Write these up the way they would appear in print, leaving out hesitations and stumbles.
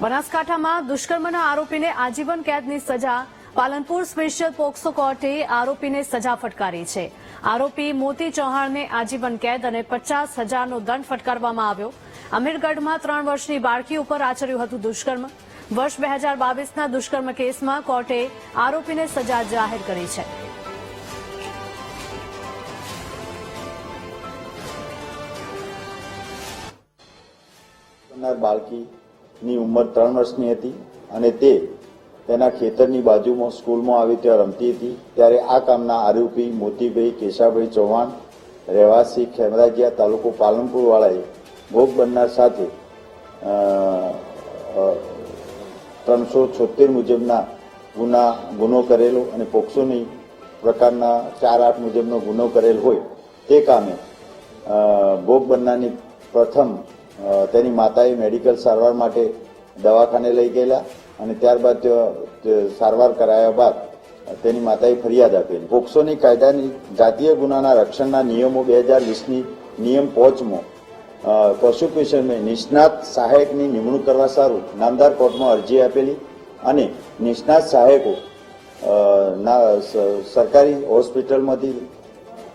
બનાસકાંઠામાં દુષ્કર્મના આરોપીને આજીવન કેદની સજા, પાલનપુર સ્પેશિયલ પોક્સો કોર્ટે આરોપીને સજા ફટકારી છે। આરોપી મોતી ચૌહાણને આજીવન કેદ અને 50,000નો દંડ ફટકારવામાં આવ્યો। અમીરગઢમાં 3 વર્ષની બાળકી ઉપર આચર્યું હતું દુષ્કર્મ। વર્ષ 2022ના દુષ્કર્મ કેસમાં કોર્ટે આરોપીને સજા જાહેર કરી છે। બાળકીની ઉંમર 3 વર્ષની હતી અને તે તેના ખેતરની બાજુમાં સ્કૂલમાં આવી ત્યાં રમતી હતી ત્યારે આ કામના આરોપી મોતીભાઈ કેશાભાઈ ચૌહાણ રહેવાસી ખેમરાજીયા તાલુકો પાલનપુર વાળાએ ભોગ બનનાર સાથે 376 મુજબના ગુનો કરેલો અને પોક્સોની પ્રકારના 4(8) મુજબનો ગુનો કરેલ હોય તે કામે ભોગ બનનારની પ્રથમ તેની માતાએ મેડિકલ સારવાર માટે દવાખાને લઈ ગયેલા અને ત્યારબાદ સારવાર કરાયા બાદ તેની માતાએ ફરિયાદ આપેલી। પોક્સોની કાયદાની જાતીય ગુનાના રક્ષણના નિયમો 2020ની નિયમ 5માં પ્રોસિક્યુશનમાં નિષ્ણાત સહાયકની નિમણૂક કરવા સારું નામદાર કોર્ટમાં અરજી આપેલી અને નિષ્ણાત સહાયકો સરકારી હોસ્પિટલમાંથી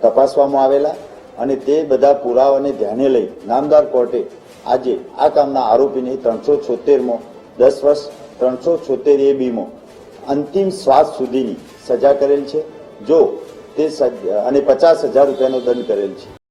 તપાસવામાં આવેલા અને તે બધા પુરાવાને ધ્યાને લઈ નામદાર કોર્ટે આજે આ કામના આરોપીને 376માં 10 વર્ષ 376(a)(b)માં અંતિમ શ્વાસ સુધીની સજા કરેલ છે, જો તે અને 50,000 રૂપિયાનો દંડ કરેલ છે।